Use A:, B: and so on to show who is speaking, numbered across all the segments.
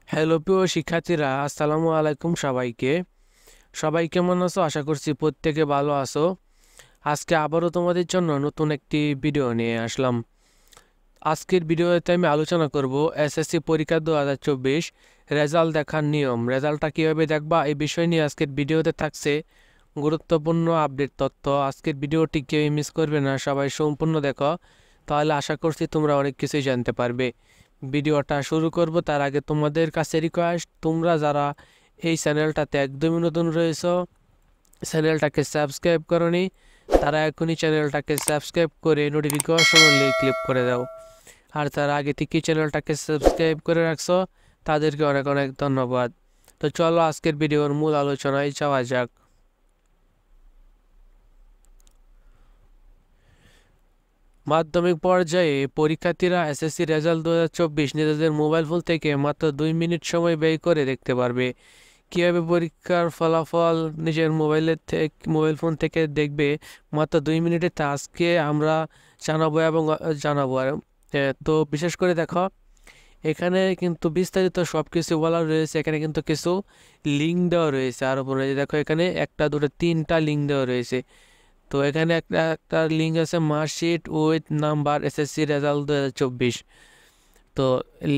A: Hello প্রিয় শিক্ষার্থীরা, আসসালামু আলাইকুম সবাইকে। সবাই কেমন আছো? আশা করছি প্রত্যেকে ভালো আছো। আজকে আবারও তোমাদের জন্য নতুন একটি ভিডিও নিয়ে আসলাম। আজকের ভিডিওতে আমি আলোচনা করব এসএসসি পরীক্ষা 2024 রেজাল্ট দেখার নিয়ম। রেজাল্টটা কীভাবে দেখবা এই বিষয় নিয়ে আজকের ভিডিওতে থাকছে গুরুত্বপূর্ণ আপডেট তথ্য। আজকের ভিডিওটি কেউ মিস করবে না, সবাই সম্পূর্ণ দেখো, তাহলে আশা করছি তোমরা অনেক কিছুই জানতে পারবে। ভিডিওটা শুরু করব তার আগে তোমাদের কাছে রিকোয়েস্ট, তোমরা যারা এই চ্যানেলটাতে একদমই নতুন রয়েছো, চ্যানেলটাকে সাবস্ক্রাইব করনি, তারা এখনই চ্যানেলটাকে সাবস্ক্রাইব করে নোটিফিকেশন অনলি ক্লিক করে দাও। আর তারা আগে থেকে চ্যানেলটাকে সাবস্ক্রাইব করে রাখছো, তাদেরকে অনেক অনেক ধন্যবাদ। তো চলো আজকের ভিডিওর মূল আলোচনায় যাওয়া যাক। মাধ্যমিক পর্যায়ে পরীক্ষার্থীরা এসএসসি রেজাল্ট 2024 নিজেদের মোবাইল ফোন থেকে মাত্র 2 মিনিট সময় ব্যয় করে দেখতে পারবে। কীভাবে পরীক্ষার ফলাফল নিজের মোবাইল ফোন থেকে দেখবে মাত্র 2 মিনিটে, তা আজকে আমরা জানাবো। তো বিশেষ করে দেখো, এখানে কিন্তু বিস্তারিত সব কিছু বলা রয়েছে। এখানে কিন্তু কিছু লিঙ্ক দেওয়া রয়েছে, আর উপরে দেখো এখানে একটা দুটো তিনটা লিঙ্ক দেওয়া রয়েছে। তো এখানে একটা লিঙ্ক আছে marksheet with number SSC result 2024। তো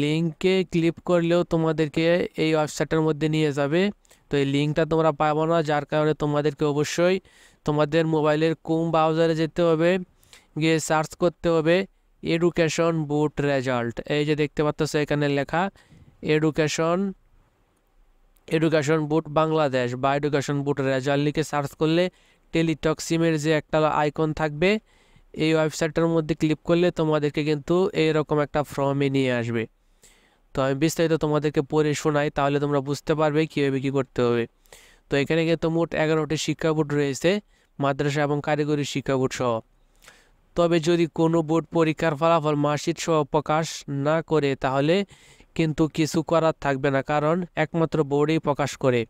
A: লিঙ্কে ক্লিক করলেও তোমাদেরকে এই ওয়েবসাইটের মধ্যে নিয়ে যাবে। তো এই লিঙ্কটা তোমরা পাবো না, যার কারণে তোমাদেরকে অবশ্যই তোমাদের মোবাইলের কোম ব্রাউজারে যেতে হবে, গিয়ে সার্চ করতে হবে এডুকেশন বোর্ড রেজাল্ট। এই যে দেখতে পাচ্ছ এখানে লেখা এডুকেশন বোর্ড বাংলাদেশ বা এডুকেশন বোর্ড রেজাল্ট লিখে সার্চ করলে টেলিটক সিমের যে একটা আইকন থাকবে, এই ওয়েবসাইটটার মধ্যে ক্লিক করলে তোমাদেরকে কিন্তু এইরকম একটা ফর্মে নিয়ে আসবে। তো আমি বিস্তারিত তোমাদেরকে পড়ে শোনাই, তাহলে তোমরা বুঝতে পারবে কীভাবে কী করতে হবে। তো এখানে কিন্তু মোট 11টি শিক্ষা বোর্ড রয়েছে, মাদ্রাসা এবং কারিগরি শিক্ষা বোর্ড সহ। তবে যদি কোনো বোর্ড পরীক্ষার ফলাফল মার্কশিট সহ প্রকাশ না করে, তাহলে কিন্তু কিছু করার থাকবে না, কারণ একমাত্র বোর্ডেই প্রকাশ করে।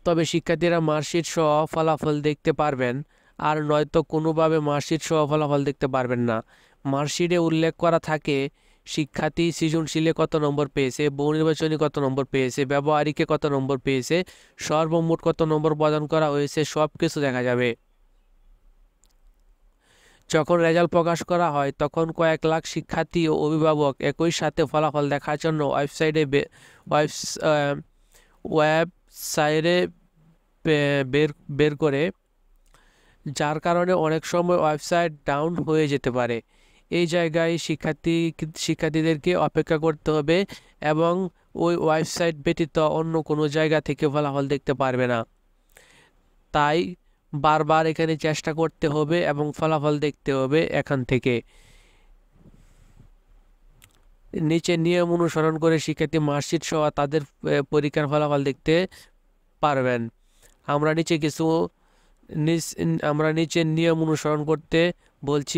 A: তবে শিক্ষার্থীরা মার্কশিট সহ ফলাফল দেখতে পারবেন, আর নয়তো কোনোভাবে মার্কশিট সহ ফলাফল দেখতে পারবেন না। মার্কশিটে উল্লেখ করা থাকে শিক্ষার্থী সৃজনশীলে কত নম্বর পেয়েছে, বহু নির্বাচনী কত নম্বর পেয়েছে, ব্যবহারিকে কত নম্বর পেয়েছে, সর্বমোট কত নম্বর প্রদান করা হয়েছে, সব কিছু দেখা যাবে। যখন রেজাল্ট প্রকাশ করা হয়, তখন কয়েক লাখ শিক্ষার্থী ও অভিভাবক একই সাথে ফলাফল দেখার জন্য ওয়েবসাইটে বের করে, যার কারণে অনেক সময় ওয়েবসাইট ডাউন হয়ে যেতে পারে। এই জায়গায় শিক্ষার্থীদেরকে অপেক্ষা করতে হবে এবং ওই ওয়েবসাইট ব্যতীত অন্য কোনো জায়গা থেকে ফলাফল দেখতে পারবে না। তাই বারবার এখানে চেষ্টা করতে হবে এবং ফলাফল দেখতে হবে এখান থেকে। নিচে নিয়ম অনুসরণ করে শিক্ষার্থী মার্কশিট সহ তাদের পরীক্ষার ফলাফল দেখতে পারবেন। আমরা নিচে নিয়ম অনুসরণ করতে বলছি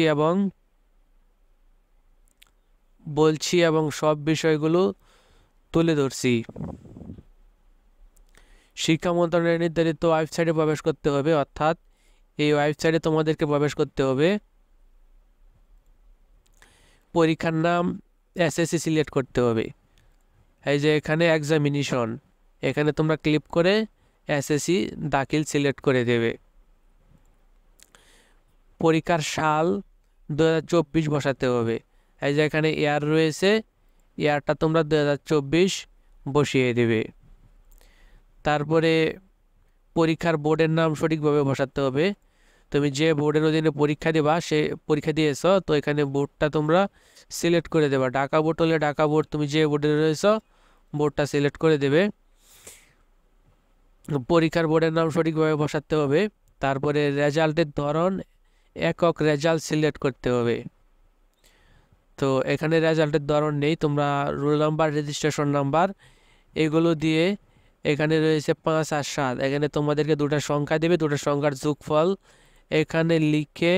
A: এবং সব বিষয়গুলো তুলে ধরছি। শিক্ষা মন্ত্রণালয়ের নির্ধারিত ওয়েবসাইটে প্রবেশ করতে হবে, অর্থাৎ এই ওয়েবসাইটে তোমাদেরকে প্রবেশ করতে হবে। পরীক্ষার নাম এসএসসি সিলেক্ট করতে হবে। এই যে এখানে এক্সামিনেশন, এখানে তোমরা ক্লিক করে এসএসসি দাখিল সিলেক্ট করে দেবে। পরীক্ষার সাল 2024 বসাতে হবে। এই যে এখানে ইয়ার রয়েছে, ইয়ারটা তোমরা 2024 বসিয়ে দেবে। তারপরে পরীক্ষার বোর্ডের নাম সঠিকভাবে বসাতে হবে। তুমি যে বোর্ডের অধীনে পরীক্ষা দেবা, সে পরীক্ষা দিয়েছ, তো এখানে বোর্ডটা তোমরা সিলেক্ট করে দেবা। ঢাকা বোর্ড হলে ঢাকা বোর্ড, তুমি যে বোর্ডে রয়েছ বোর্ডটা সিলেক্ট করে দেবে। পরীক্ষার বোর্ডের নাম সঠিকভাবে বসাতে হবে। তারপরে রেজাল্টের ধরন একক রেজাল্ট সিলেক্ট করতে হবে। তো এখানে রেজাল্টের ধরন নেই, তোমরা রোল নাম্বার, রেজিস্ট্রেশন নাম্বার এগুলো দিয়ে, এখানে রয়েছে 5 আর 7, এখানে তোমাদেরকে দুটো সংখ্যা দেবে, দুটো সংখ্যার যোগফল এখানে লিখে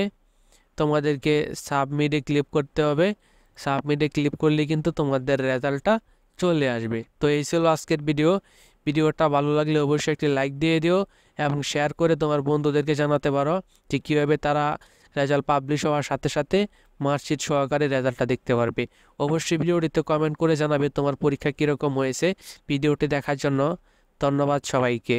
A: তোমাদেরকে সাবমিটে ক্লিক করতে হবে। সাবমিটে ক্লিক করলে কিন্তু তোমাদের রেজাল্টটা চলে আসবে। তো এই ছিল আজকের ভিডিওটা ভালো লাগলে অবশ্যই একটি লাইক দিয়ে দিও এবং শেয়ার করে তোমার বন্ধুদেরকে জানাতে পারো যে কীভাবে তারা রেজাল্ট পাবলিশ হওয়ার সাথে সাথে মার্কশিট সহকারে রেজাল্টটা দেখতে পারবে। অবশ্যই ভিডিওটিতে কমেন্ট করে জানাবে তোমার পরীক্ষা কীরকম হয়েছে। ভিডিওটি দেখার জন্য ধন্যবাদ সবাইকে।